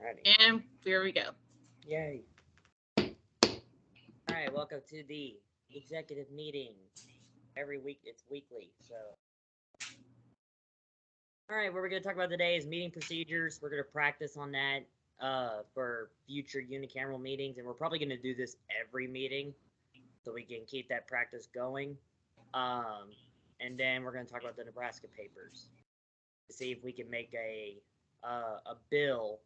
Alrighty. And here we go. Yay. Alright, welcome to the executive meeting. Every week, it's weekly, so. Alright, what we're going to talk about today is meeting procedures. We're going to practice on that for future unicameral meetings, and we're probably going to do this every meeting so we can keep that practice going. And then we're going to talk about the Nebraska papers to see if we can make a bill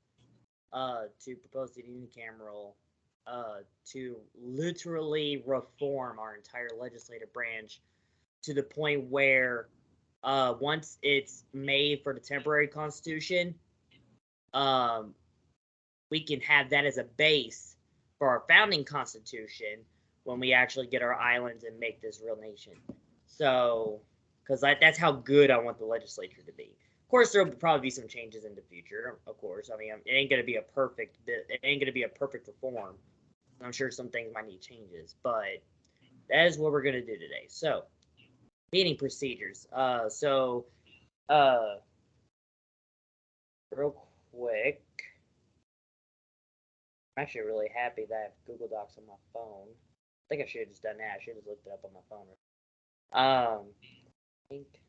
to propose to the unicameral to literally reform our entire legislative branch to the point where once it's made for the temporary constitution, we can have that as a base for our founding constitution when we actually get our islands and make this real nation. So, because that's how good I want the legislature to be. Of course, there'll probably be some changes in the future. Of course, I mean, it ain't gonna be a perfect reform. I'm sure some things might need changes, but that is what we're gonna do today. So, meeting procedures. Real quick, I'm actually really happy that I have Google Docs on my phone. I think I should have just done that. I should have looked it up on my phone. I think.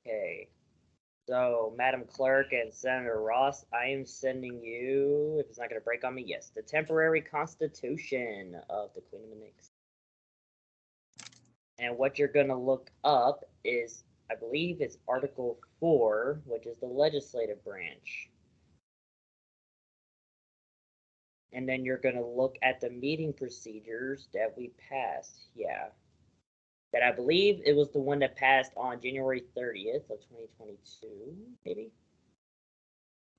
Okay. So, Madam Clerk and Senator Ross, I am sending you, if it's not going to break on me, yes, the temporary constitution of the Queen of the Nix. And what you're going to look up is, I believe it's Article 4, which is the legislative branch. And then you're going to look at the meeting procedures that we passed. Yeah. That I believe it was the one that passed on January 30th of 2022, maybe?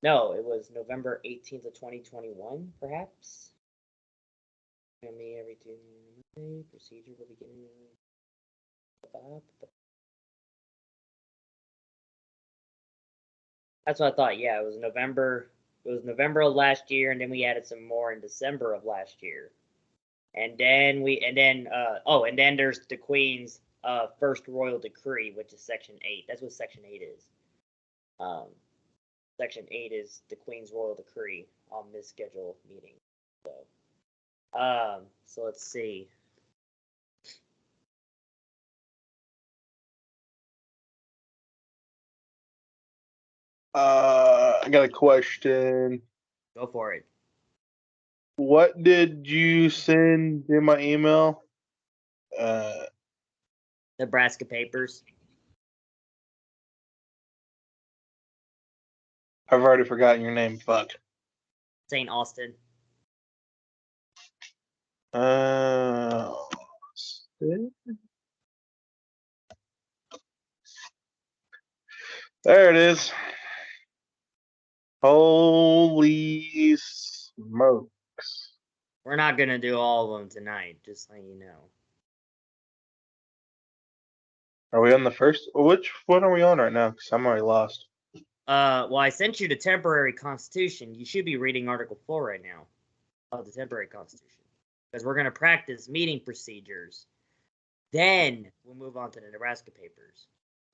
No, it was November 18th of 2021, perhaps? Me every Tuesday. Procedure will begin. That's what I thought. Yeah, it was November. It was November of last year, and then we added some more in December of last year. And then there's the Queen's first royal decree, which is Section 8. That's what Section 8 is. Section 8 is the Queen's royal decree on misscheduled meetings. So let's see. I got a question. Go for it. What did you send in my email? Nebraska papers. I've already forgotten your name. Fuck. St. Austin. There it is. Holy smokes. We're not going to do all of them tonight, just letting you know. Are we on the first? Which one are we on right now? Because I'm already lost. Well, I sent you the temporary constitution. You should be reading Article 4 right now of the temporary constitution. Because we're going to practice meeting procedures. Then we'll move on to the Nebraska papers.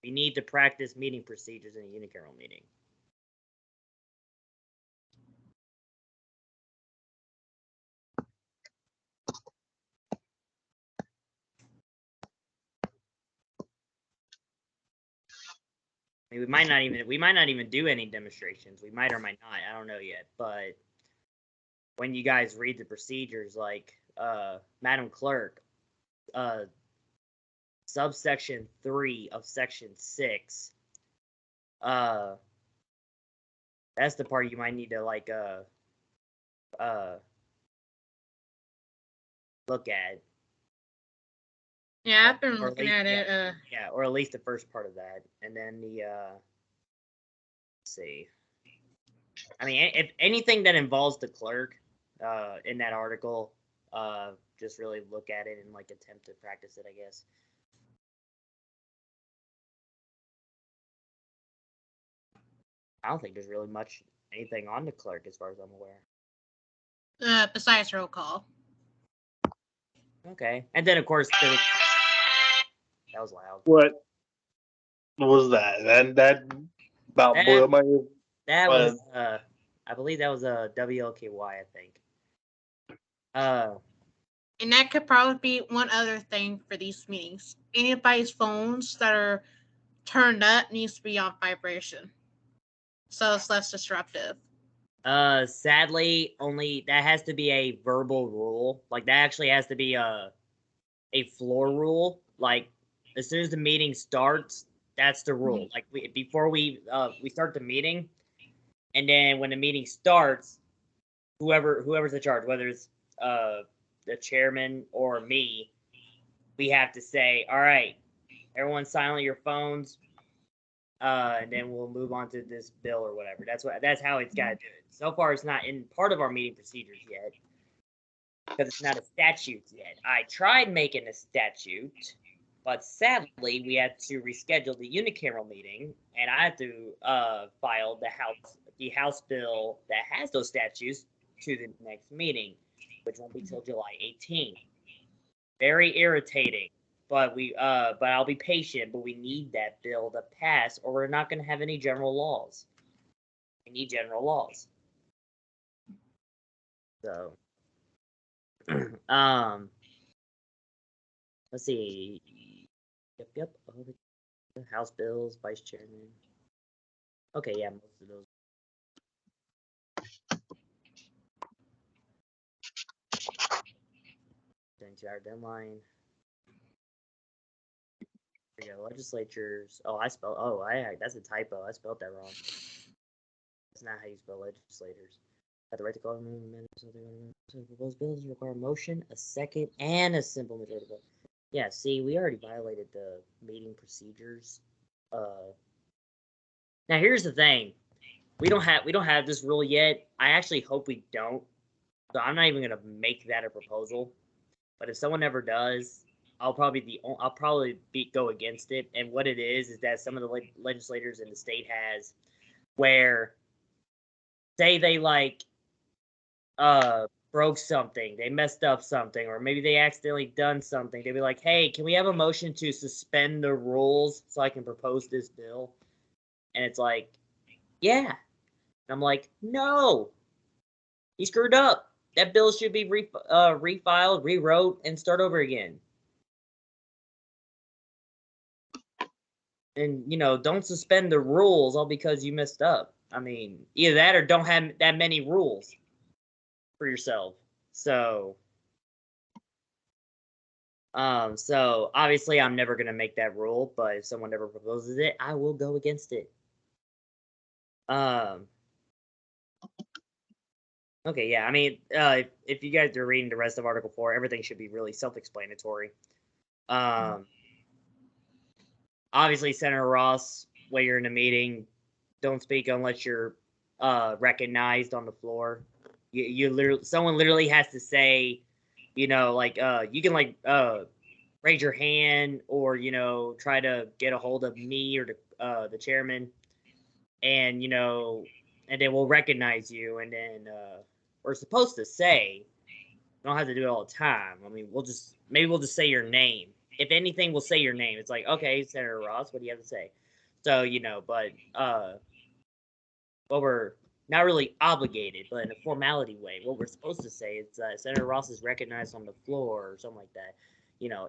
We need to practice meeting procedures in a unicameral meeting. I mean, we might not even do any demonstrations. We might or might not. I don't know yet. But when you guys read the procedures, like Madam Clerk, subsection 3 of section 6, that's the part you might need to look at. Yeah, I've been looking at it. Yeah, or at least the first part of that, and then the let's see. I mean, if anything that involves the clerk in that article, just really look at it and like attempt to practice it, I guess. I don't think there's really much anything on the clerk as far as I'm aware. Besides roll call. Okay, and then of course That was loud. What was that? That about That- boiled my ears. That was, I believe that was a WLKY, I think. And that could probably be one other thing for these meetings. Anybody's phones that are turned up needs to be on vibration, so it's less disruptive. Sadly, only that has to be a verbal rule. Like that actually has to be a floor rule. Like as soon as the meeting starts, that's the rule. Like before we start the meeting, and then when the meeting starts, whoever's in charge, whether it's the chairman or me, we have to say, all right, everyone silent your phones, and then we'll move on to this bill or whatever. That's how it's got to do it. So far, it's not in part of our meeting procedures yet because it's not a statute yet. I tried making a statute, but sadly, we had to reschedule the unicameral meeting, and I had to file the House bill that has those statutes to the next meeting, which won't be till July 18th. Very irritating, but I'll be patient. But we need that bill to pass, or we're not going to have any general laws. We need general laws. So, let's see. Yep. The House bills, Vice Chairman. Okay, yeah, most of those. To our deadline. There we go. Legislatures. Oh, that's a typo. I spelled that wrong. That's not how you spell legislators. Have the right to call amendments. Proposed bills require a motion, a second, and a simple majority vote. Yeah, see, we already violated the meeting procedures. Now here's the thing. We don't have this rule yet. I actually hope we don't. So I'm not even gonna make that a proposal. But if someone ever does, I'll probably go against it. And what it is that some of the legislators in the state has, where say they broke something, they messed up something, or maybe they accidentally done something. They'd be like, "Hey, can we have a motion to suspend the rules so I can propose this bill?" And it's like, "Yeah." And I'm like, "No, he screwed up. That bill should be refiled, rewrote, and start over again." And don't suspend the rules all because you messed up. I mean, either that or don't have that many rules for yourself. So obviously I'm never gonna make that rule, but if someone ever proposes it, I will go against it. Okay, yeah. I mean, if you guys are reading the rest of Article 4, everything should be really self-explanatory. Obviously, Senator Ross, while you're in a meeting, don't speak unless you're recognized on the floor. Someone literally has to say, you can raise your hand or try to get a hold of me or the chairman, and and then we'll recognize you, and then we're supposed to say. We don't have to do it all the time. I mean, we'll just say your name. If anything, we'll say your name. It's like, okay, Senator Ross, what do you have to say? So, but what we're not really obligated, but in a formality way, what we're supposed to say is Senator Ross is recognized on the floor or something like that.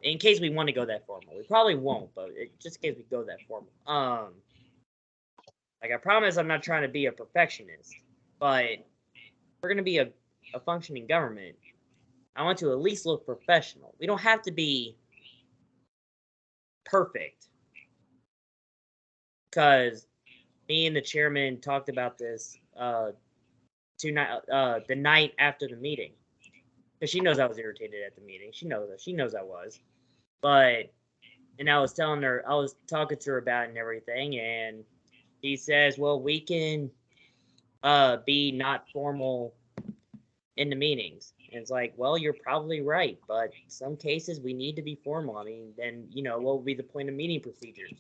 In case we want to go that formal. We probably won't, but just in case we go that formal. I promise I'm not trying to be a perfectionist, but we're going to be a functioning government. I want to at least look professional. We don't have to be perfect. Because me and the chairman talked about this the night after the meeting. Because she knows I was irritated at the meeting. She knows I was. And I was telling her, I was talking to her about it and everything, and he says, well, we can be not formal in the meetings. And it's like, well, you're probably right, but some cases we need to be formal. I mean, then, what will be the point of meeting procedures?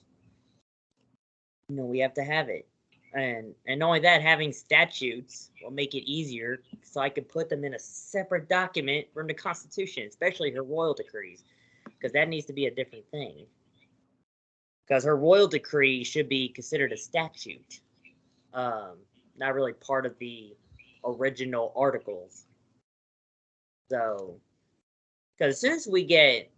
We have to have it. And not only that, having statutes will make it easier so I can put them in a separate document from the Constitution, especially her royal decrees, because that needs to be a different thing. because her royal decree should be considered a statute, not really part of the original articles. So, because as soon as we get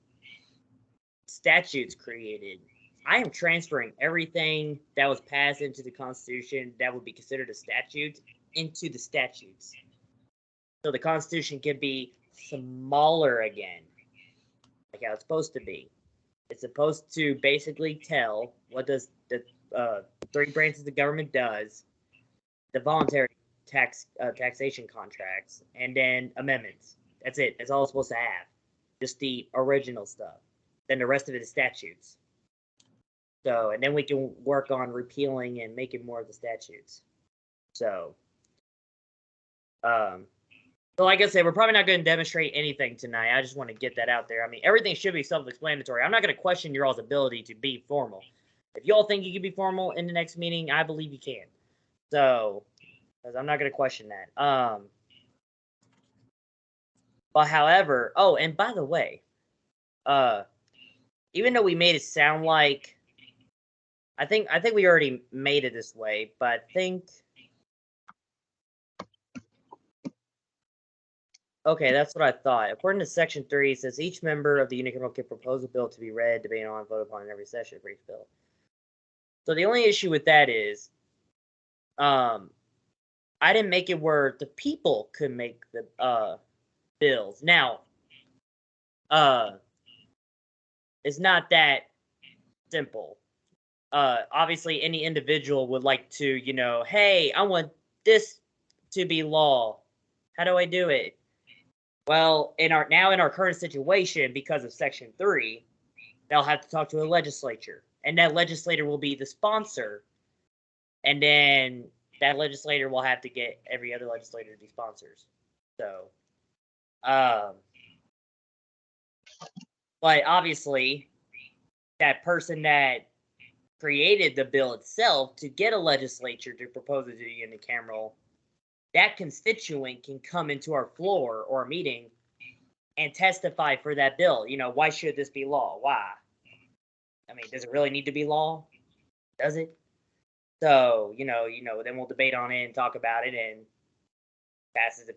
statutes created, I am transferring everything that was passed into the Constitution that would be considered a statute into the statutes. So the Constitution can be smaller again, like how it's supposed to be. It's supposed to basically tell what does the three branches of the government does, the voluntary taxation contracts, and then amendments. That's it. That's all it's supposed to have. Just the original stuff. Then the rest of it is statutes. So, and then we can work on repealing and making more of the statutes. So, so like I said, we're probably not going to demonstrate anything tonight. I just want to get that out there. I mean, everything should be self-explanatory. I'm not going to question your all's ability to be formal. If you all think you can be formal in the next meeting, I believe you can. So, because I'm not going to question that. But however, oh, and by the way, even though we made it sound like, I think we already made it this way, but I think, okay, that's what I thought. According to Section 3, it says each member of the unicameral can propose a bill to be read, debated on, and voted upon in every session for each bill. So the only issue with that is, I didn't make it where the people could make the bills. Now, it's not that simple. Obviously, any individual would like to, you know, hey, I want this to be law. How do I do it? Well, in our current situation, because of Section 3, they'll have to talk to a legislature, and that legislator will be the sponsor, and then that legislator will have to get every other legislator to be sponsors. So, but obviously, that person that created the bill itself to get a legislature to propose it to the unicameral, that constituent can come into our floor or a meeting and testify for that bill. You know, why should this be law? Why? I mean, does it really need to be law? Does it? So, you know, then we'll debate on it and talk about it, and passes,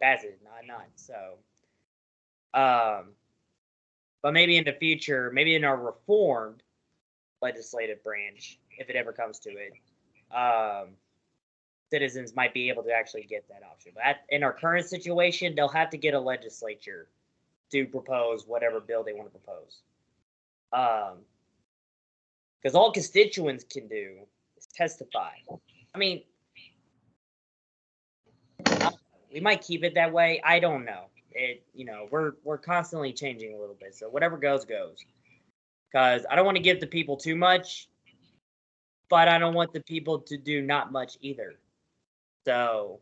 not. So, but maybe in the future, maybe in our reformed legislative branch, if it ever comes to it, citizens might be able to actually get that option. But in our current situation, they'll have to get a legislature to propose whatever bill they want to propose. Because all constituents can do is testify. I mean, we might keep it that way. I don't know. We're constantly changing a little bit. So whatever goes, goes. Because I don't want to give the people too much, but I don't want the people to do not much either. So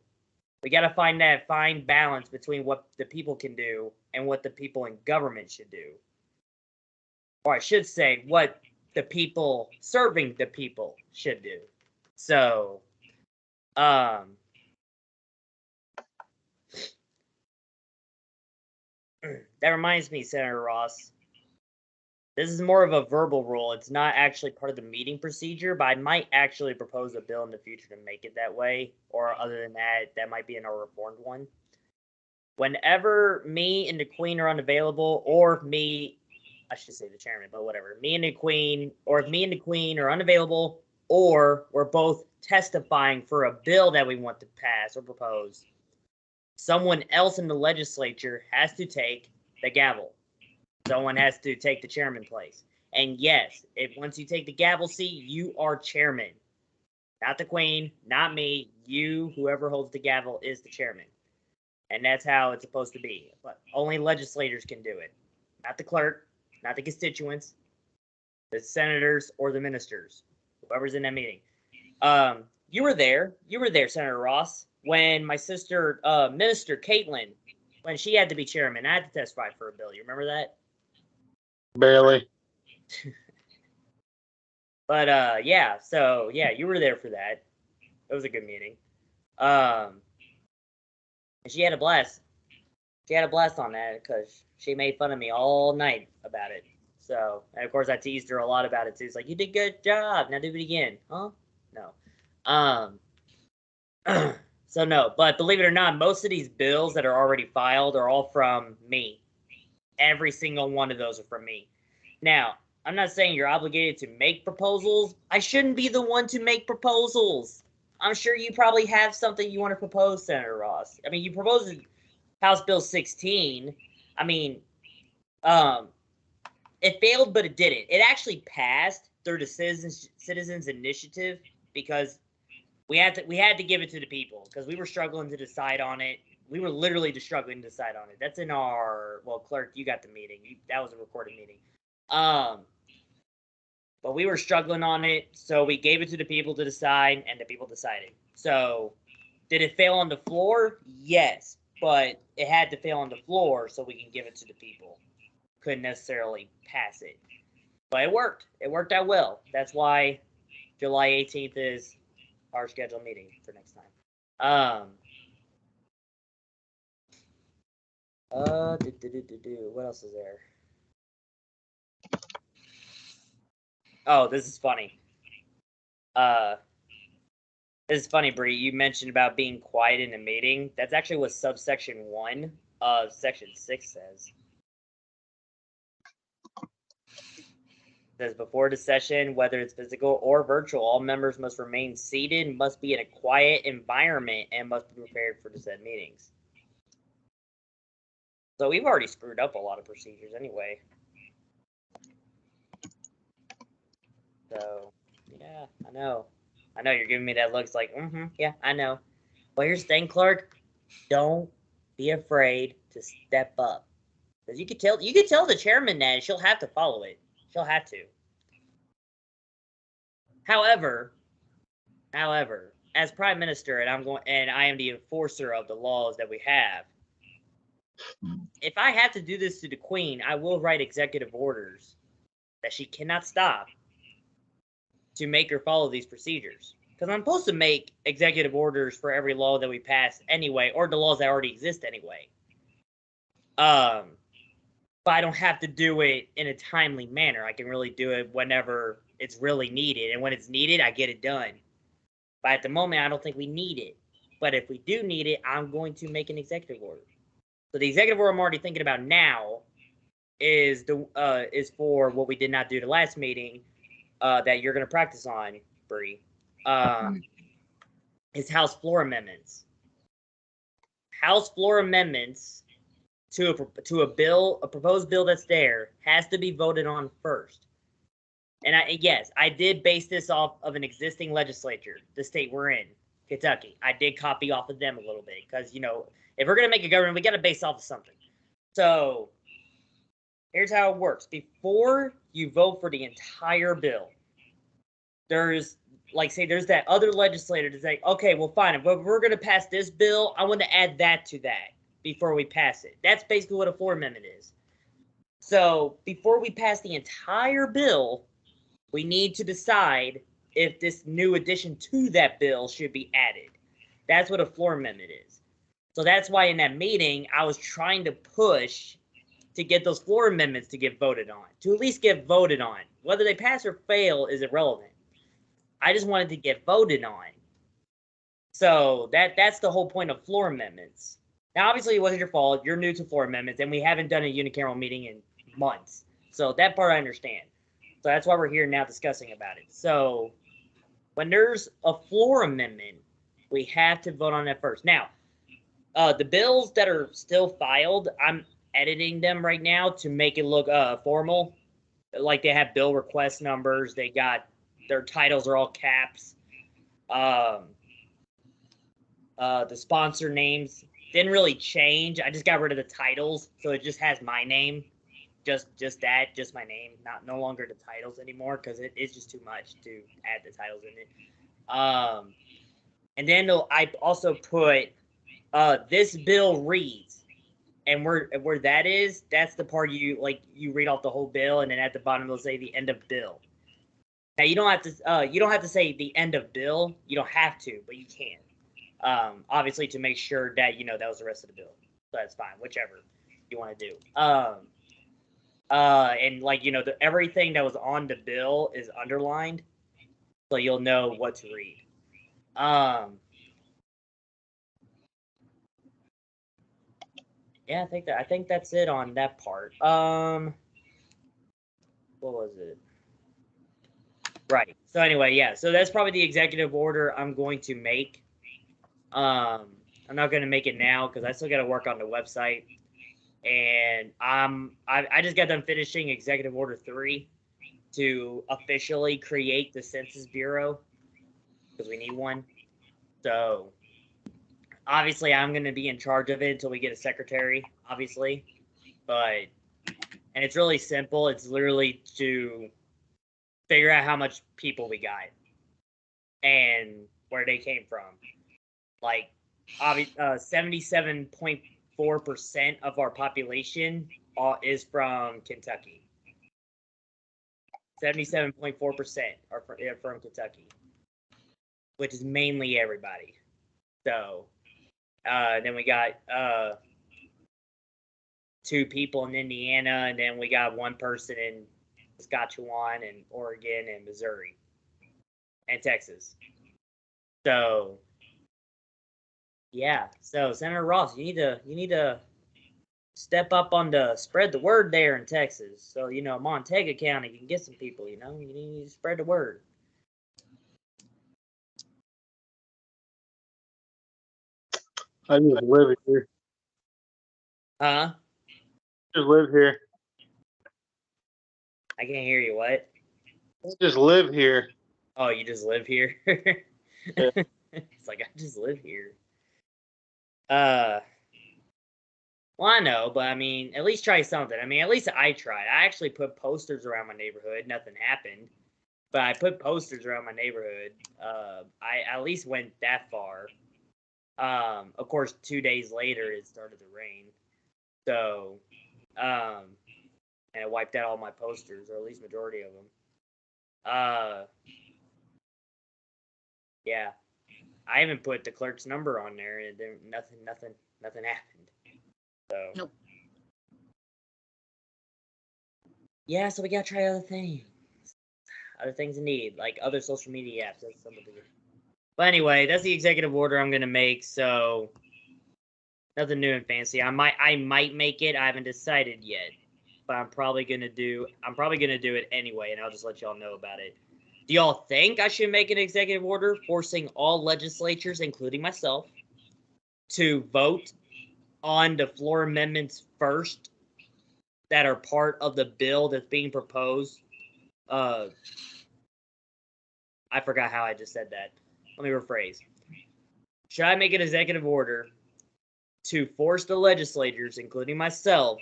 we got to find that fine balance between what the people can do and what the people in government should do. Or I should say, what the people serving the people should do. So, that reminds me, Senator Ross. This is more of a verbal rule. It's not actually part of the meeting procedure, but I might actually propose a bill in the future to make it that way. Or other than that, that might be in our reformed one. Whenever me and the Queen are unavailable, or me, I should say the chairman, but whatever. Me and the Queen, or if me and the Queen are unavailable, or we're both testifying for a bill that we want to pass or propose, someone else in the legislature has to take the gavel. Someone has to take the chairman place. And yes, once you take the gavel seat, you are chairman. Not the Queen, not me. You, whoever holds the gavel, is the chairman. And that's how it's supposed to be. But only legislators can do it. Not the clerk, not the constituents, the senators, or the ministers. Whoever's in that meeting. You were there, Senator Ross, when my sister, Minister Caitlin, when she had to be chairman, I had to testify for a bill. You remember that? Barely. But yeah, so yeah, you were there for that. It was a good meeting. And she had a blast. She had a blast on that because she made fun of me all night about it. So, and of course, I teased her a lot about it too. It's like, you did a good job. Now do it again. Huh? No. So no, but believe it or not, most of these bills that are already filed are all from me. Every single one of those are from me. Now, I'm not saying you're obligated to make proposals. I shouldn't be the one to make proposals. I'm sure you probably have something you want to propose, Senator Ross. I mean, you proposed House Bill 16. I mean, it failed, but it didn't. It actually passed through the citizens initiative because we had to give it to the people because we were struggling to decide on it. We were literally just struggling to decide on it. That's in our clerk. You got the meeting. That was a recorded meeting. But we were struggling on it, so we gave it to the people to decide, and the people decided. So, did it fail on the floor? Yes, but it had to fail on the floor so we can give it to the people. Couldn't necessarily pass it, but it worked. It worked out well. That's why July 18th is our scheduled meeting for next time. What else is there? Oh, this is funny. This is funny, Bree. You mentioned about being quiet in a meeting. That's actually what subsection 1 of section 6 says. It says before the session, whether it's physical or virtual, all members must remain seated, must be in a quiet environment, and must be prepared for the said meetings. So we've already screwed up a lot of procedures anyway. So, yeah, I know. I know you're giving me that look. It's like, yeah, I know. Well, here's the thing, Clark. Don't be afraid to step up. Because you could tell the chairman that, and she'll have to follow it. She'll have to. However, as Prime Minister, and I am the enforcer of the laws that we have, if I have to do this to the Queen, I will write executive orders that she cannot stop to make her follow these procedures. Because I'm supposed to make executive orders for every law that we pass anyway, or the laws that already exist anyway. But I don't have to do it in a timely manner. I can really do it whenever it's really needed. And when it's needed, I get it done. But at the moment, I don't think we need it. But if we do need it, I'm going to make an executive order. So the executive order I'm already thinking about now is for what we did not do the last meeting that you're going to practice on, Bree. Is House floor amendments. House floor amendments to a proposed bill that's there has to be voted on first. And I did base this off of an existing legislature, the state we're in, Kentucky. I did copy off of them a little bit because, if we're going to make a government, we got to base off of something. So here's how it works. Before you vote for the entire bill, there's that other legislator to say, okay, well, fine. If we're going to pass this bill, I want to add that to that before we pass it. That's basically what a floor amendment is. So before we pass the entire bill, we need to decide if this new addition to that bill should be added. That's what a floor amendment is. So that's why in that meeting, I was trying to push to get those floor amendments to get voted on, to at least get voted on. Whether they pass or fail is irrelevant. I just wanted to get voted on. So that's the whole point of floor amendments. Now, obviously, it wasn't your fault. You're new to floor amendments, and we haven't done a unicameral meeting in months. So that part I understand. So that's why we're here now discussing about it. So when there's a floor amendment, we have to vote on that first. Now, the bills that are still filed, I'm editing them right now to make it look formal. Like they have bill request numbers. They got their titles are all caps. The sponsor names didn't really change. I just got rid of the titles, so it just has my name. Just my name, no longer the titles anymore, because it is just too much to add the titles in it. And then I also put this bill reads, and where that is, that's the part you read off the whole bill, and then at the bottom it'll say the end of bill. Now you don't have to say the end of bill. You don't have to, but you can. Obviously to make sure that that was the rest of the bill. So that's fine, whichever you want to do. And like, you know, everything that was on the bill is underlined, so you'll know what to read. Yeah, I think that's it on that part. What was it? Right. So anyway, yeah. So that's probably the executive order I'm going to make. I'm not going to make it now because I still got to work on the website, and I just got done finishing Executive Order 3 to officially create the Census Bureau because we need one. So obviously, I'm going to be in charge of it until we get a secretary, obviously. And it's really simple. It's literally to figure out how much people we got and where they came from. Like, 77.4% of our population is from Kentucky. 77.4% are from Kentucky, which is mainly everybody. So, then we got 2 people in Indiana, and then we got 1 person in Saskatchewan and Oregon and Missouri and Texas. So, yeah. So Senator Ross, you need to step up on the spread the word there in Texas. So, you know, Montega County can get some people, you know. You need to spread the word. I just live here. Huh? Just live here. I can't hear you. What? I just live here. Oh, you just live here? Yeah. It's like, I just live here. Well, I know, but I mean, at least try something. I mean, at least I tried. I actually put posters around my neighborhood. Nothing happened, but I put posters around my neighborhood. I at least went that far. Of course, 2 days later, it started to rain. So, and it wiped out all my posters, or at least majority of them. Yeah, I haven't put the clerk's number on there, and nothing happened. So, Nope. Yeah, so we gotta try other things in need, like other social media apps. That's something to do. But anyway, that's the executive order I'm gonna make. So nothing new and fancy. I might make it. I haven't decided yet, but I'm probably gonna do it anyway, and I'll just let y'all know about it. Do y'all think I should make an executive order forcing all legislatures, including myself, to vote on the floor amendments first that are part of the bill that's being proposed? I forgot how I just said that. Let me rephrase. Should I make an executive order to force the legislators, including myself,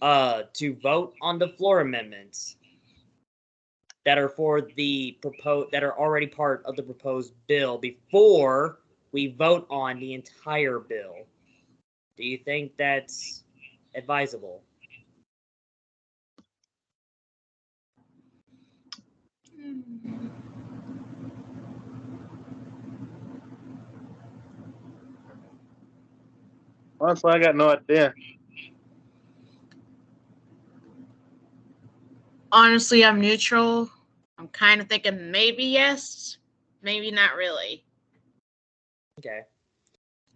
to vote on the floor amendments that are already part of the proposed bill before we vote on the entire bill? Do you think that's advisable? Honestly, I got no idea. Honestly, I'm neutral. I'm kind of thinking maybe yes, maybe not really. Okay.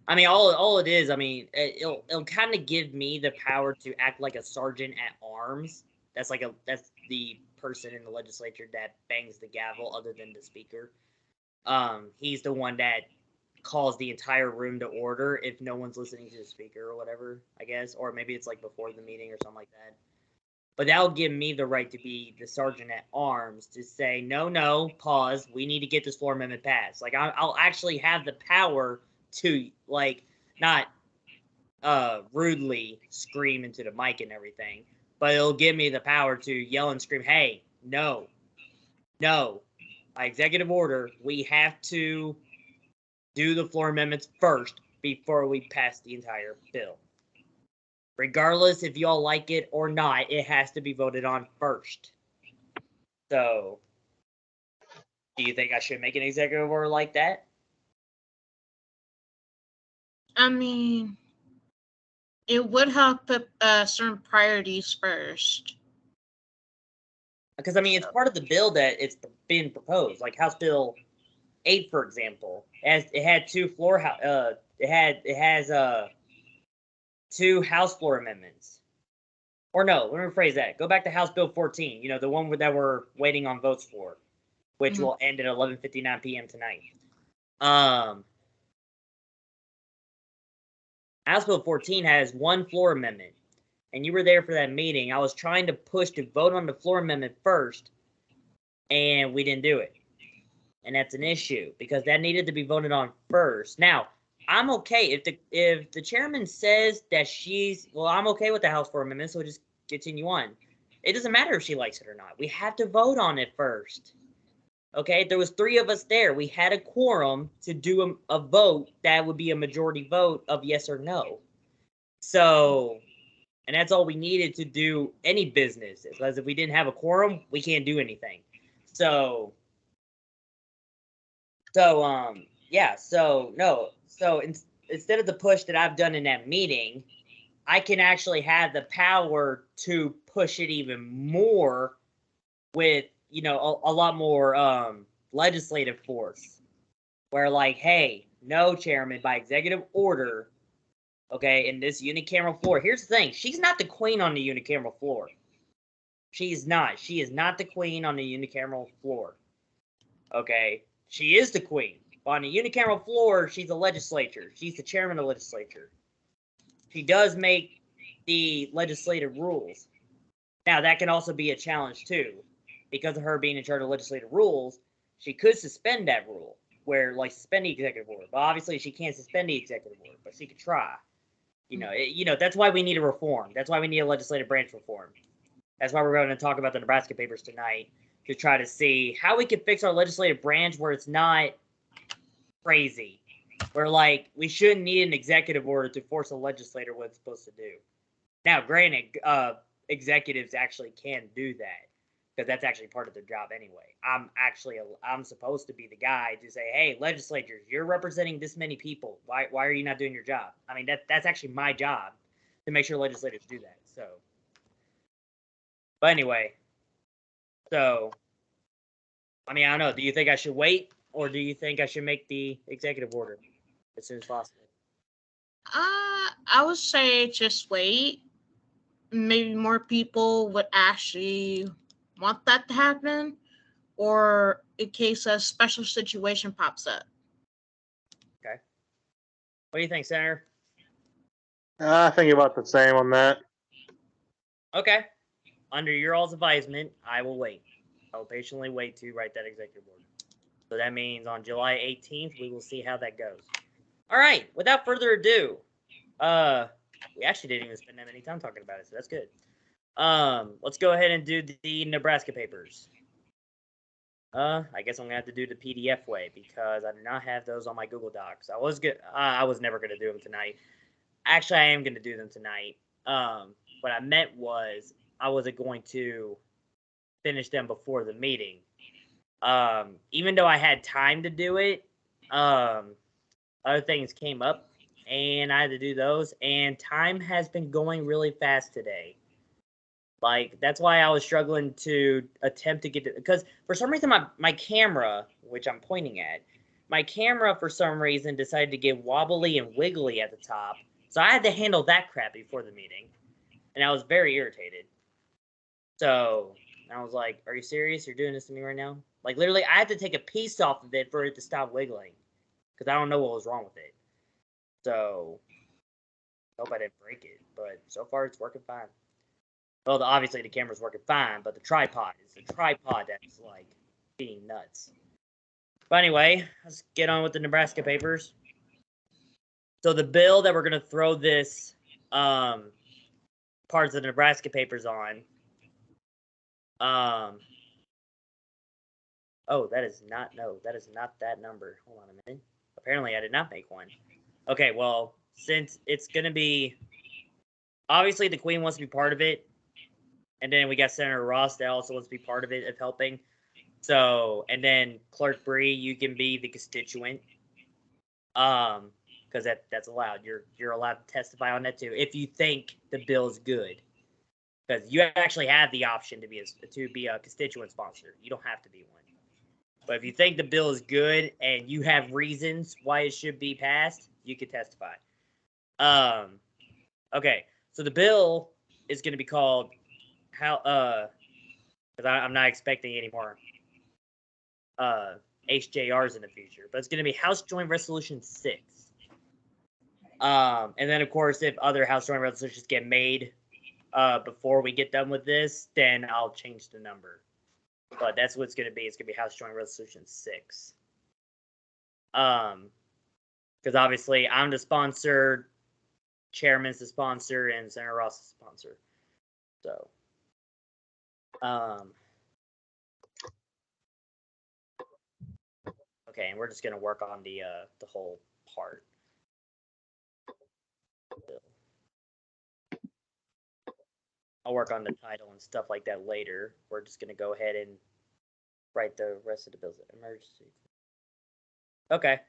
I mean, all it is, I mean, it'll kind of give me the power to act like a sergeant at arms. That's the person in the legislature that bangs the gavel, other than the speaker. He's the one that calls the entire room to order if no one's listening to the speaker or whatever, I guess, or maybe it's like before the meeting or something like that. But that'll give me the right to be the sergeant at arms to say, no, pause. We need to get this floor amendment passed. Like, I'll actually have the power to, like, not rudely scream into the mic and everything, but it'll give me the power to yell and scream, hey, no, by executive order, we have to do the floor amendments first before we pass the entire bill. Regardless if y'all like it or not, it has to be voted on first. So, do you think I should make an executive order like that? I mean, it would help put certain priorities first. Because I mean, it's part of the bill that it's been proposed, like House Bill 8, for example. It had two it has 2 House floor amendments. Or no, let me rephrase that. Go back to House Bill 14. You know, the one that we're waiting on votes for, which will end at 11:59 p.m. tonight. House Bill 14 has 1 floor amendment, and you were there for that meeting. I was trying to push to vote on the floor amendment first, and we didn't do it. And that's an issue because that needed to be voted on first. Now, I'm okay if the chairman says that I'm okay with the House floor amendment, so we'll just continue on. It doesn't matter if she likes it or not. We have to vote on it first. Okay, there was 3 of us there. We had a quorum to do a vote that would be a majority vote of yes or no. So, and that's all we needed to do any business. Because if we didn't have a quorum, we can't do anything. So yeah. So no. So instead of the push that I've done in that meeting, I can actually have the power to push it even more with, you know, a lot more legislative force, where like, hey, no, chairman, by executive order, okay, in this unicameral floor. Here's the thing: she's not the queen on the unicameral floor. She's not. She is not the queen on the unicameral floor. Okay, she is the queen. But on the unicameral floor, she's the legislature. She's the chairman of the legislature. She does make the legislative rules. Now, that can also be a challenge too. Because of her being in charge of legislative rules, she could suspend that rule, where like suspend the executive order. But obviously, she can't suspend the executive order, but she could try. You know, that's why we need a reform. That's why we need a legislative branch reform. That's why we're going to talk about the Nebraska papers tonight, to try to see how we can fix our legislative branch where it's not crazy. Where like we shouldn't need an executive order to force a legislator what it's supposed to do. Now, granted, executives actually can do that, because that's actually part of their job anyway. I'm supposed to be the guy to say, hey, legislatures, you're representing this many people. Why are you not doing your job? I mean, that's actually my job, to make sure legislators do that. So, but anyway, so, I mean, I don't know. Do you think I should wait, or do you think I should make the executive order as soon as possible? I would say just wait. Maybe more people would actually want that to happen, or in case a special situation pops up. Okay. What do you think, Senator? I think about the same on that. Okay. Under your all's advisement, I will wait. I will patiently wait to write that executive order. So that means on July 18th, we will see how that goes. All right. Without further ado, we actually didn't even spend that many time talking about it, so that's good. Let's go ahead and do the Nebraska papers. I guess I'm gonna have to do the PDF way because I do not have those on my Google Docs. I was never gonna do them tonight. Actually, I am gonna do them tonight. What I meant was I wasn't going to finish them before the meeting. Even though I had time to do it, other things came up and I had to do those, and time has been going really fast today. Like, that's why I was struggling to attempt to get to, because for some reason my camera, which I'm pointing at, my camera for some reason decided to get wobbly and wiggly at the top. So I had to handle that crap before the meeting. And I was very irritated. So I was like, are you serious? You're doing this to me right now? Like, literally, I had to take a piece off of it for it to stop wiggling. Because I don't know what was wrong with it. So, I hope I didn't break it. But so far, it's working fine. Well, obviously, the camera's working fine, but the tripod is the tripod that's, like, being nuts. But anyway, let's get on with the Nebraska papers. So the bill that we're going to throw this parts of the Nebraska papers on. Oh, that is not that number. Hold on a minute. Apparently, I did not make one. Okay, well, since it's going to be, obviously, the Queen wants to be part of it. And then we got Senator Ross that also wants to be part of it, of helping. So, and then Clerk Bree, you can be the constituent. because that's allowed. You're allowed to testify on that too if you think the bill is good, because you actually have the option to be a constituent sponsor. You don't have to be one, but if you think the bill is good and you have reasons why it should be passed, you can testify. Okay, so the bill is going to be called because I'm not expecting any more HJRs in the future, but it's going to be House Joint Resolution 6. And then, of course, if other House Joint Resolutions get made before we get done with this, then I'll change the number. But that's what it's going to be. It's going to be House Joint Resolution 6. Because obviously I'm the sponsor, Chairman's the sponsor, and Senator Ross is the sponsor. So, okay, and we're just going to work on the whole part. I'll work on the title and stuff like that later. We're just going to go ahead and write the rest of the bills. Emergency. Okay.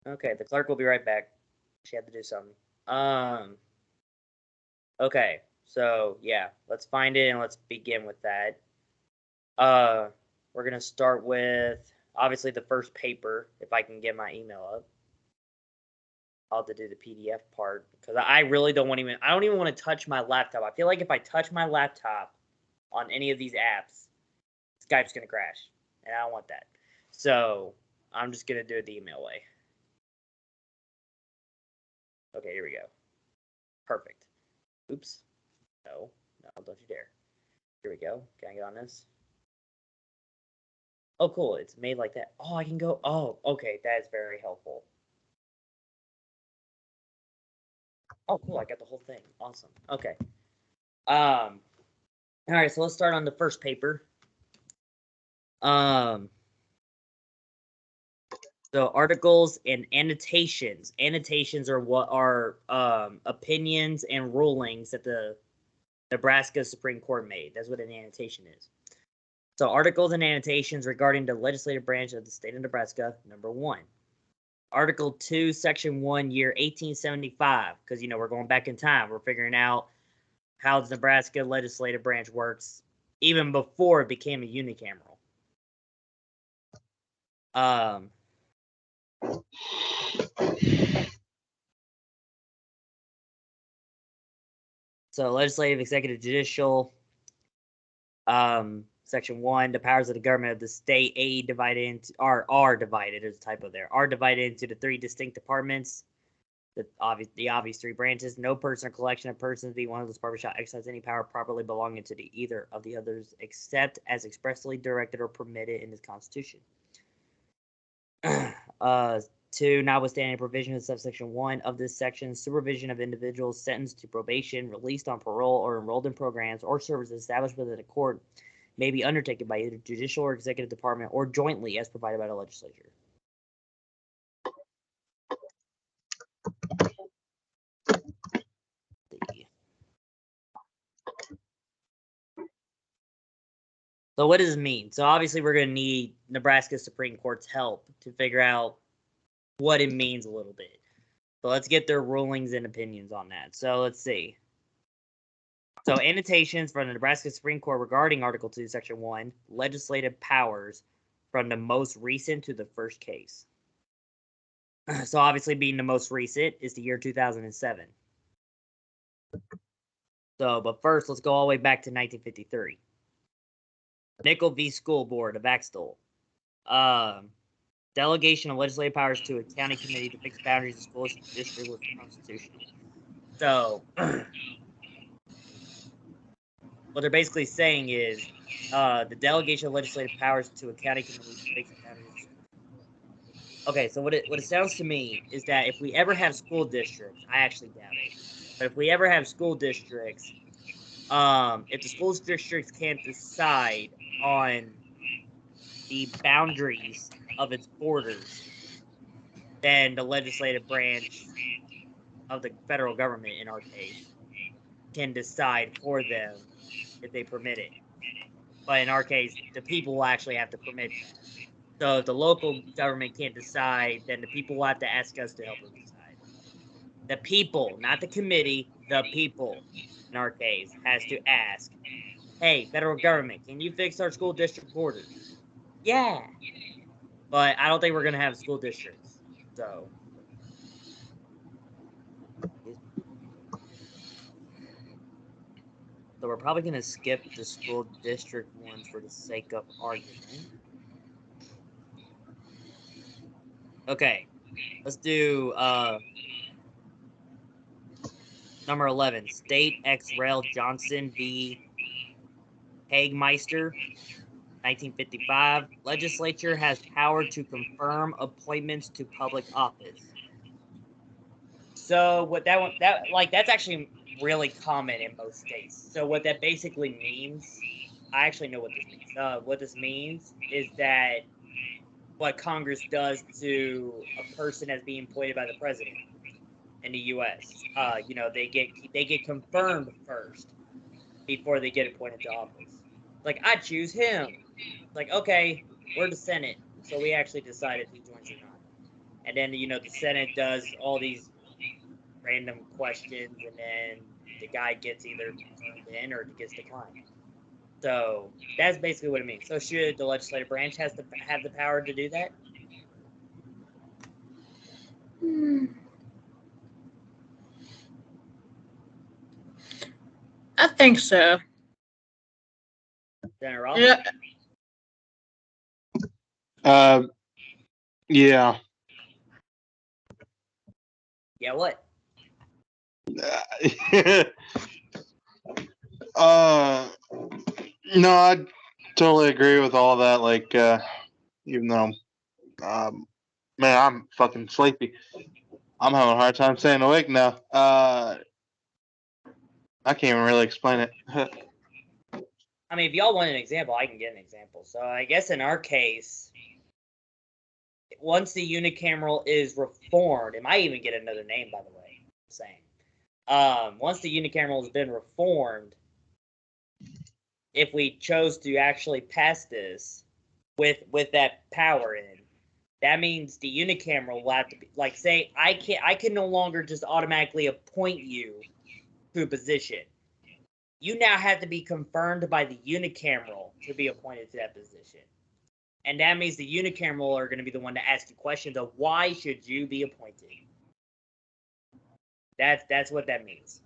Okay, the clerk will be right back. She had to do something. Okay, so yeah, let's find it and let's begin with that. We're going to start with, obviously, the first paper, if I can get my email up. I'll have to do the PDF part because I really don't even want to touch my laptop. I feel like if I touch my laptop on any of these apps, Skype's going to crash, and I don't want that. So I'm just going to do it the email way. Okay, here we go. Perfect. Oops. No, don't you dare. Here we go. Can I get on this? Oh, cool. It's made like that. Oh, I can go. Oh, okay. That is very helpful. Oh, cool. I got the whole thing. Awesome. Okay. All right. So let's start on the first paper. So articles and annotations. Annotations are what are opinions and rulings that the Nebraska Supreme Court made. That's what an annotation is. So articles and annotations regarding the legislative branch of the state of Nebraska, number 1. Article 2, Section 1, year 1875, because, we're going back in time. We're figuring out how the Nebraska legislative branch works even before it became a unicameral. So legislative, executive, judicial, Section 1, the powers of the government of the state are divided, there's a typo there, are divided into the 3 distinct departments, the obvious 3 branches. No person or collection of persons be one of those departments shall exercise any power properly belonging to either of the others, except as expressly directed or permitted in this Constitution. 2, notwithstanding provision of subsection 1 of this section, supervision of individuals sentenced to probation, released on parole, or enrolled in programs or services established within a court may be undertaken by either judicial or executive department or jointly as provided by the legislature. So what does this mean? So obviously we're going to need Nebraska Supreme Court's help to figure out what it means a little bit. So let's get their rulings and opinions on that. So let's see. So annotations from the Nebraska Supreme Court regarding Article 2, Section 1, legislative powers from the most recent to the first case. So obviously being the most recent is the year 2007. So, but first, let's go all the way back to 1953. Nickel v. School Board of Axtell. Delegation of legislative powers to a county committee to fix boundaries of school district was constitutional. So, what they're basically saying is the delegation of legislative powers to a county committee to fix boundaries. Okay, so what it sounds to me is that if we ever have school districts, I actually doubt it, but if we ever have school districts, if the school districts can't decide on the boundaries of its borders, then the legislative branch of the federal government, in our case, can decide for them if they permit it. but in our case, the people will actually have to permit that. So if the local government can't decide, then the people will have to ask us to help them decide. The people, not the committee, the people, in our case, has to ask, hey, federal government, can you fix our school district borders? Yeah. But I don't think we're going to have school districts. So we're probably going to skip the school district ones for the sake of argument. Okay. Let's do number 11. State X Rail Johnson v. Hagemeister, 1955. Legislature has power to confirm appointments to public office. So what that's actually really common in most states. So what that basically means, I actually know what this means. What this means is that what Congress does to a person as being appointed by the president in the U.S. They get confirmed first before they get appointed to office. Like, I choose him. Like, okay, we're the Senate, so we actually decide if he joins or not. And then the Senate does all these random questions, and then the guy gets either turned in or gets declined. So that's basically what it means. So should the legislative branch have the power to do that? I think so. Senator Ross? Yeah. Yeah. Yeah, what? No, I totally agree with all that. Like, even though, man, I'm fucking sleepy. I'm having a hard time staying awake now. I can't even really explain it. I mean, if y'all want an example, I can get an example. So I guess in our case, once the unicameral is reformed, it might even get another name, by the way. Once the unicameral has been reformed, if we chose to actually pass this with that power in, that means the unicameral will have to be like, say, I can no longer just automatically appoint you to a position. You now have to be confirmed by the unicameral to be appointed to that position. And that means the unicameral are going to be the one to ask you questions of why should you be appointed. That's what that means.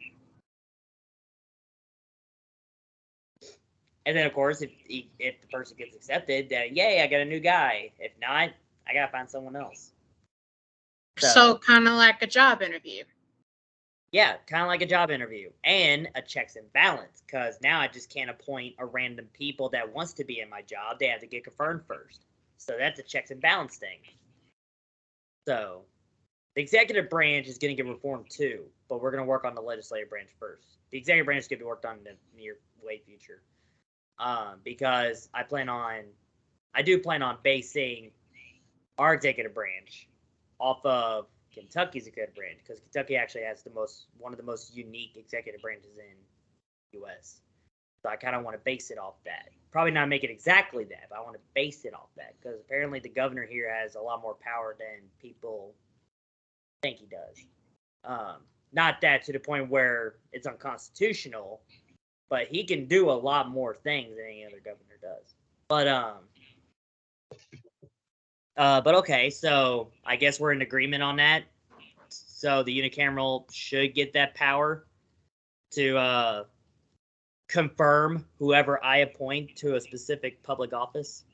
And then, of course, if the person gets accepted, then yay, I got a new guy. If not, I got to find someone else. So kind of like a job interview. Yeah, kind of like a job interview. And a checks and balance, because now I just can't appoint a random people that wants to be in my job. They have to get confirmed first. So that's a checks and balance thing. So the executive branch is going to get reformed too, but we're going to work on the legislative branch first. The executive branch is going to be worked on in the near way future. Because I do plan on basing our executive branch off of Kentucky's executive branch, because Kentucky actually has one of the most unique executive branches in the U.S. So I kind of want to base it off that. Probably not make it exactly that, but I want to base it off that, because apparently the governor here has a lot more power than people think he does. Not that to the point where it's unconstitutional, but he can do a lot more things than any other governor does. But okay, so I guess we're in agreement on that. So the unicameral should get that power to confirm whoever I appoint to a specific public office.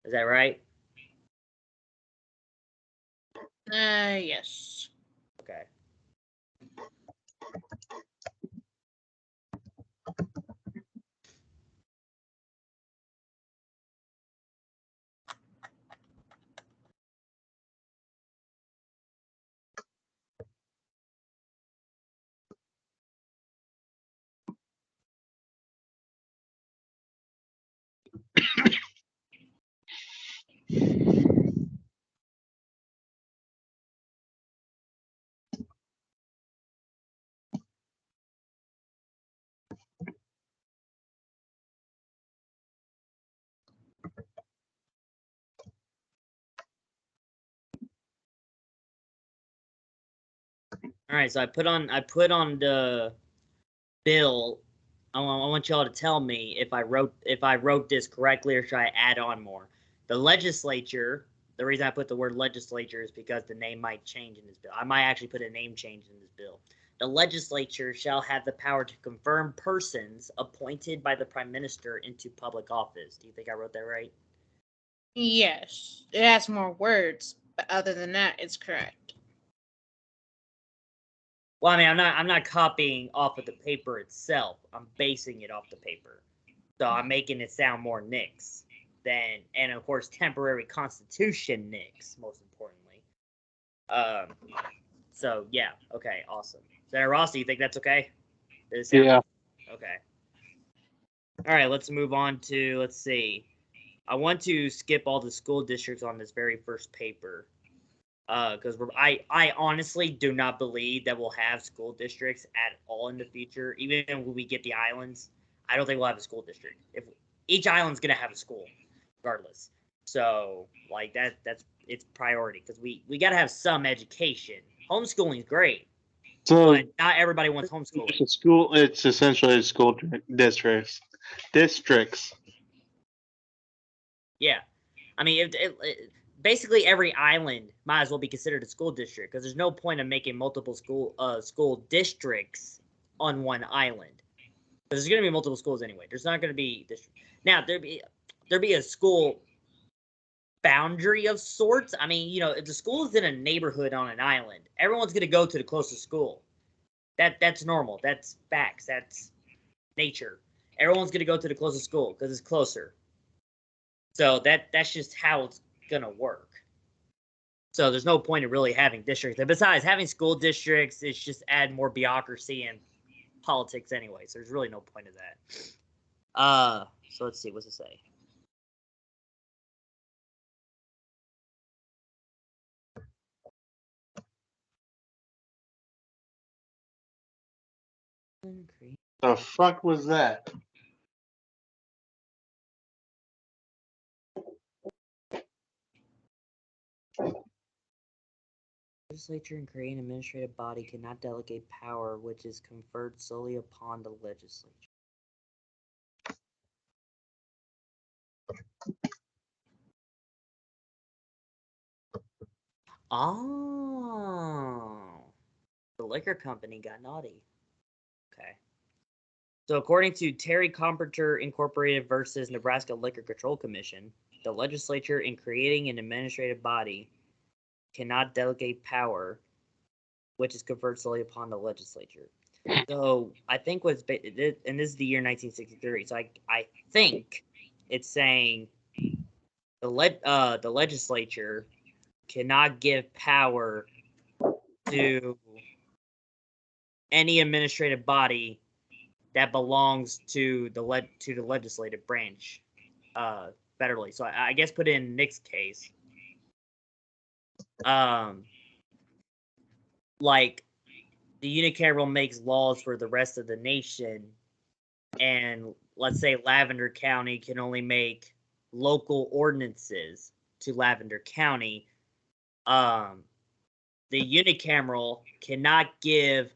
Is that right? Yes. Okay. All right, so I put on the bill. I want y'all to tell me if I wrote this correctly or should I add on more. The legislature. The reason I put the word legislature is because the name might change in this bill. I might actually put a name change in this bill. The legislature shall have the power to confirm persons appointed by the prime minister into public office. Do you think I wrote that right? Yes, it has more words, but other than that, it's correct. Well, I mean, I'm not copying off of the paper itself. I'm basing it off the paper. So I'm making it sound more Nix than, and of course, temporary constitution Nix, most importantly. So yeah, okay, awesome. Sarah Ross, do you think that's okay? Yeah. Okay. All right, let's move on to, let's see. I want to skip all the school districts on this very first paper. Because I honestly do not believe that we'll have school districts at all in the future. Even when we get the islands, I don't think we'll have a school district. If each island's gonna have a school, regardless. So like that's it's priority because we gotta have some education. Homeschooling is great, So but not everybody wants homeschooling. it's a school. It's essentially school districts. Districts. Yeah, I mean, basically every island might as well be considered a school district because there's no point in making multiple school districts on one island. But there's going to be multiple schools anyway. There's not going to be now there'd be a school boundary of sorts. I mean, if the school is in a neighborhood on an island, everyone's going to go to the closest school. That's normal. That's facts. That's nature. Everyone's going to go to the closest school because it's closer. So that's just how it's gonna work. So there's no point in really having districts. And besides, having school districts is just add more bureaucracy and politics anyway. So there's really no point of that. So let's see, what's it say? The fuck was that? Legislature and create an administrative body cannot delegate power which is conferred solely upon the legislature. Oh, the liquor company got naughty. Okay. So according to Terry Comforter Incorporated versus Nebraska Liquor Control Commission, the legislature, in creating an administrative body, cannot delegate power, which is conferred solely upon the legislature. So I think and this is the year 1963. So I think it's saying the legislature cannot give power to any administrative body that belongs to the legislative branch federally. So I guess put in Nick's case, like the unicameral makes laws for the rest of the nation, and let's say Lavender County can only make local ordinances to Lavender County. The unicameral cannot give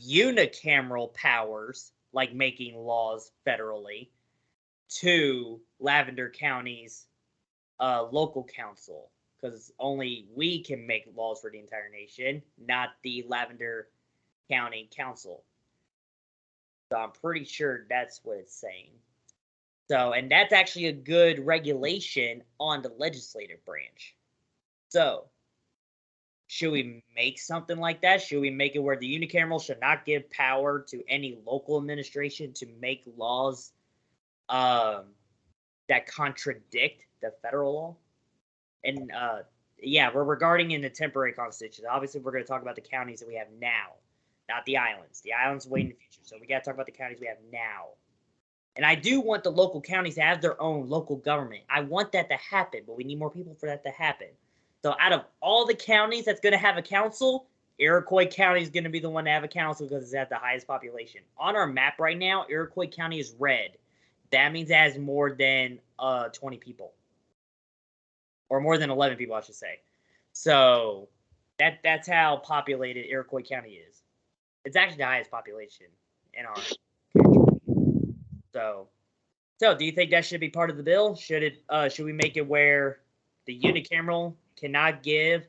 unicameral powers like making laws federally to Lavender County's local council, because only we can make laws for the entire nation, not the Lavender County Council. So I'm pretty sure that's what it's saying. So, and that's actually a good regulation on the legislative branch. So, should we make something like that? Should we make it where the unicameral should not give power to any local administration to make laws that contradict the federal law? And yeah, we're regarding in the temporary constitution. Obviously, we're going to talk about the counties that we have now, not the islands. The islands wait in the future, so we got to talk about the counties we have now. And I do want the local counties to have their own local government. I want that to happen, but we need more people for that to happen. So out of all the counties that's going to have a council, Iroquois County is going to be the one to have a council because it's at the highest population. On our map right now, Iroquois County is red. That means it has more than 20 people. Or more than 11 people, I should say. So that's how populated Iroquois County is. It's actually the highest population in our country. So do you think that should be part of the bill? Should we make it where the unicameral cannot give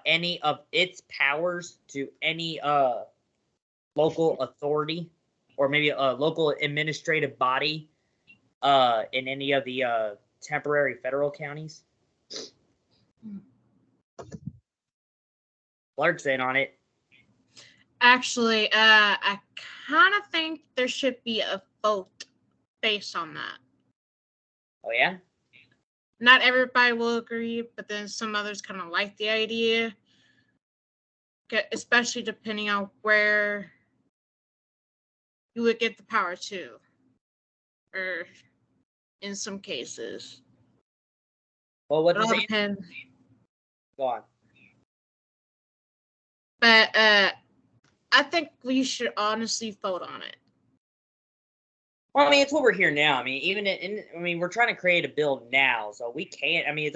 any of its powers to any local authority or maybe a local administrative body in any of the temporary federal counties? Clark's in on it. Actually, I kind of think there should be a vote based on that. Oh yeah? Not everybody will agree, but then some others kind of like the idea, especially depending on where you would get the power to, or in some cases. Well, what It all does it depends. go on? But I think we should honestly vote on it. Well, I mean, it's what we're here now. I mean, we're trying to create a bill now, so we can't. I mean,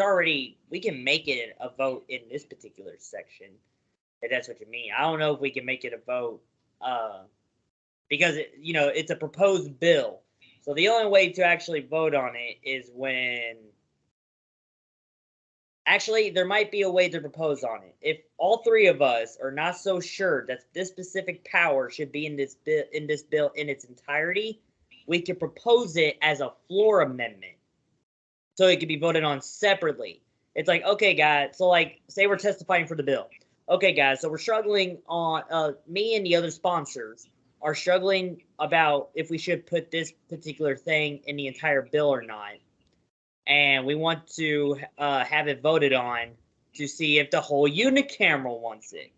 we can make it a vote in this particular section, if that's what you mean. I don't know if we can make it a vote, because it's a proposed bill. So the only way to actually vote on it is when. Actually, there might be a way to propose on it. If all three of us are not so sure that this specific power should be in this bill in its entirety, we could propose it as a floor amendment, so it could be voted on separately. It's like, okay, guys. So, like, say we're testifying for the bill. Okay, guys. So we're struggling on. Me and the other sponsors are struggling about if we should put this particular thing in the entire bill or not. And we want to have it voted on to see if the whole unicameral wants it.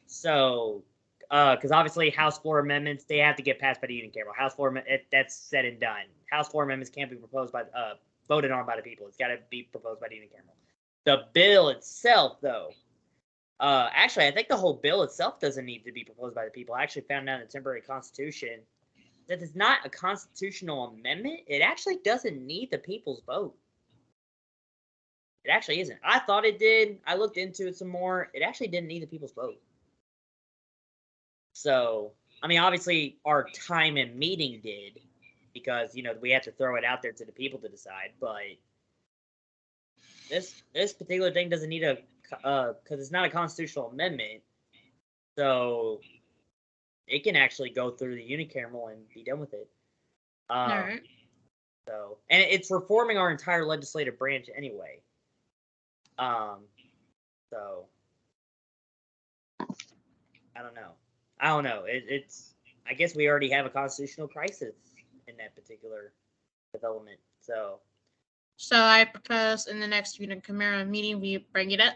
So, because obviously House floor amendments, they have to get passed by the unicameral. House floor, that's said and done. House floor amendments can't be voted on by the people. It's got to be proposed by the unicameral. The bill itself, though, actually, I think the whole bill itself doesn't need to be proposed by the people. I actually found out in the temporary constitution that it's not a constitutional amendment. It actually doesn't need the people's vote. It actually isn't. I thought it did. I looked into it some more. It actually didn't need the people's vote. So, I mean, obviously, our time and meeting did, because we have to throw it out there to the people to decide. But this particular thing doesn't need because it's not a constitutional amendment. So it can actually go through the unicameral and be done with it. All right. So, and it's reforming our entire legislative branch anyway. So I don't know. It's. I guess we already have a constitutional crisis in that particular development. So I propose in the next unicameral meeting we bring it up.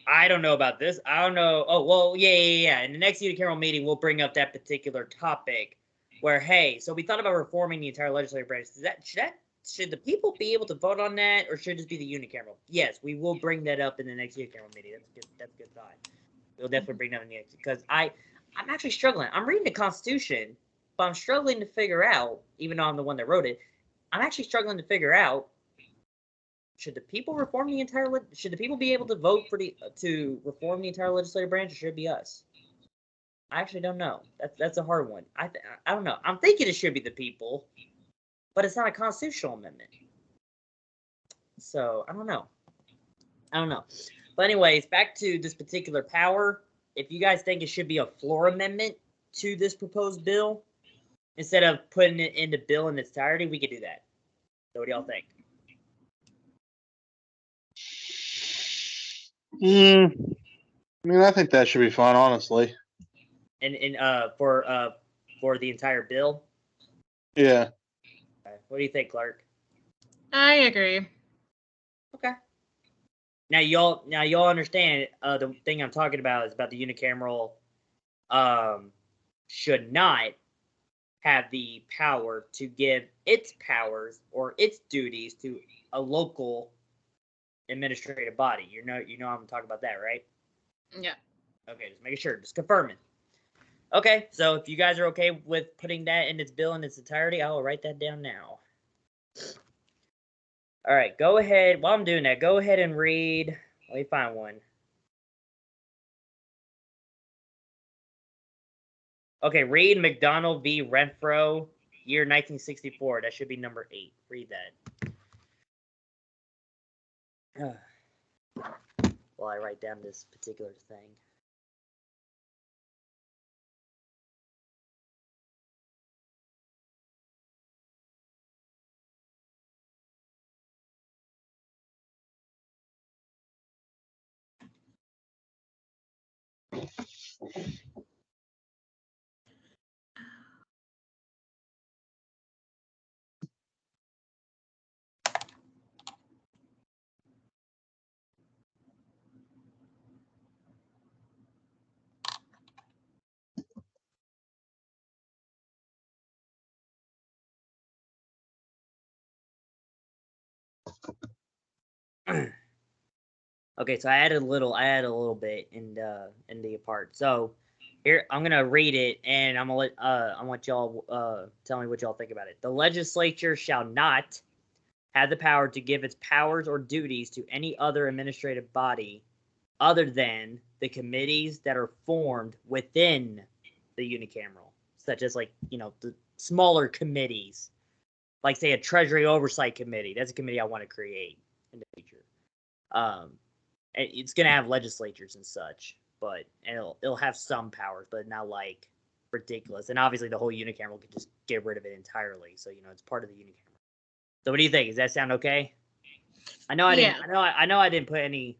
I don't know about this. I don't know. Oh, well, yeah. In the next unicameral meeting, we'll bring up that particular topic where, hey, so we thought about reforming the entire legislative branch. Should the people be able to vote on that, or should it just be the unicameral? Yes, we will bring that up in the next unicameral meeting. That's a good thought. We'll definitely bring that up in the next, because I'm actually struggling. I'm reading the Constitution, but I'm struggling to figure out, even though I'm the one that wrote it, I'm actually struggling to figure out, should the people reform the entire? Should the people be able to vote to reform the entire legislative branch, or should it be us? I actually don't know. That's a hard one. I don't know. I'm thinking it should be the people, but it's not a constitutional amendment. So I don't know. But anyways, back to this particular power. If you guys think it should be a floor amendment to this proposed bill, instead of putting it in the bill in its entirety, we could do that. So what do y'all think? I mean, I think that should be fun, honestly. And for the entire bill? Yeah. Okay. What do you think, Clark? I agree. Okay. Now y'all understand the thing I'm talking about is about the unicameral should not have the power to give its powers or its duties to a local administrative body. You know I'm talking about that, right? Yeah. Okay, just making sure, just confirming. Okay, so if you guys are okay with putting that in its bill in its entirety, I will write that down now. All right, go ahead. While I'm doing that, go ahead and read. Let me find one. Okay, Reed McDonald v. Renfro, year 1964. That should be number 8. Read that. While I write down this particular thing. Okay, so I added a little bit in the part. So here I'm gonna read it, and I want y'all tell me what y'all think about it. The legislature shall not have the power to give its powers or duties to any other administrative body other than the committees that are formed within the unicameral, such as the smaller committees, like say a Treasury Oversight Committee. That's a committee I want to create in the future. It's gonna have legislatures and such, but it'll have some powers, but not like ridiculous. And obviously, the whole unicameral could just get rid of it entirely. So it's part of the unicameral. So what do you think? Does that sound okay? I know I didn't. I know I didn't put any.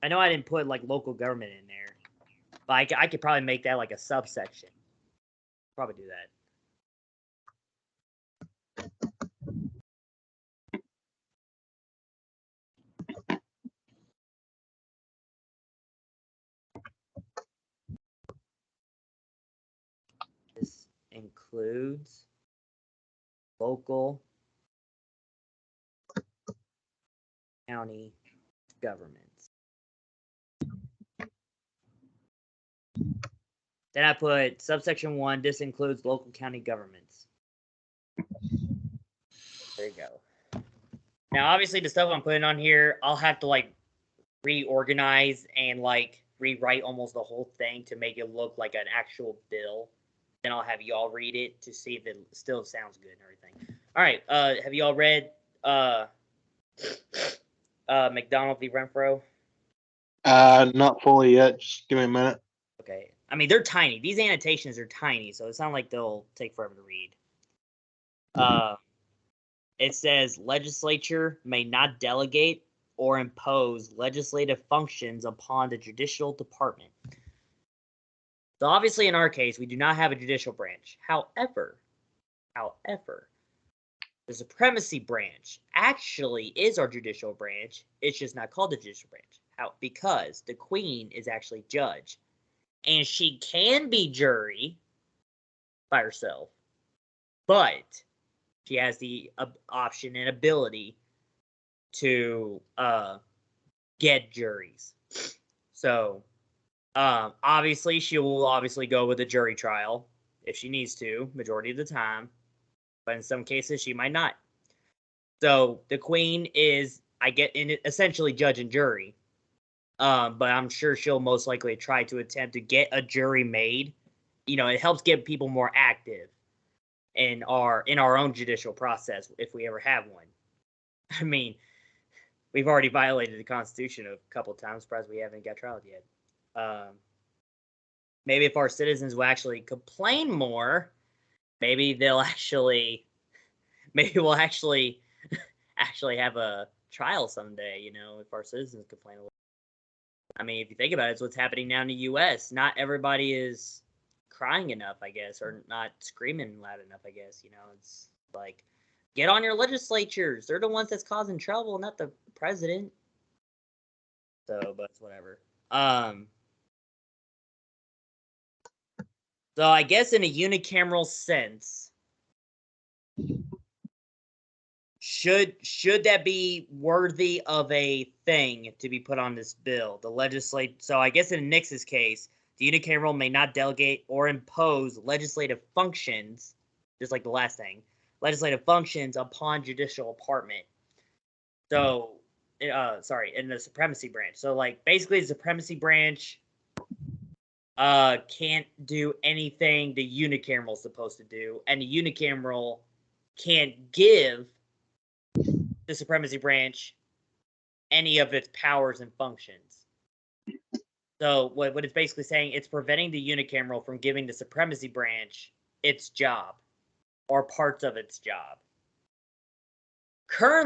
I know I didn't put like local government in there, but I could probably make that like a subsection. Probably do that. This includes local county governments. Then I put subsection 1. This includes local county governments. There you go. Now, obviously, the stuff I'm putting on here, I'll have to like reorganize and like rewrite almost the whole thing to make it look like an actual bill. Then I'll have y'all read it to see if it still sounds good and everything. All right. Have y'all read McDonald v. Renfro? Not fully yet. Just give me a minute. Okay. I mean, they're tiny. These annotations are tiny, so it's not like they'll take forever to read. It says legislature may not delegate or impose legislative functions upon the judicial department. So obviously, in our case, we do not have a judicial branch. However, the supremacy branch actually is our judicial branch. It's just not called the judicial branch. Because the queen is actually judge. And she can be jury by herself. But she has the option and ability to get juries. So, obviously, she will go with a jury trial if she needs to, majority of the time. But in some cases, she might not. So, the queen is, essentially judge and jury. But I'm sure she'll most likely try to attempt to get a jury made. It helps get people more active in our own judicial process if we ever have one. I mean, we've already violated the Constitution a couple of times. Surprised we haven't got trialed yet. Maybe if our citizens will actually complain more, maybe we'll actually have a trial someday. If our citizens complain a little. I mean, if you think about it, it's what's happening now in the U.S. Not everybody is crying enough, I guess, or not screaming loud enough, I guess. It's like, get on your legislatures. They're the ones that's causing trouble, not the president. So, but it's whatever. So I guess in a unicameral sense, should that be worthy of a thing to be put on this bill? So I guess in Nix's case, the unicameral may not delegate or impose legislative functions, just like the last thing, legislative functions upon judicial department. So in the supremacy branch. So like basically the supremacy branch can't do anything the unicameral's supposed to do, and the unicameral can't give the supremacy branch any of its powers and functions. So what it's basically saying, it's preventing the unicameral from giving the supremacy branch its job or parts of its job. Currently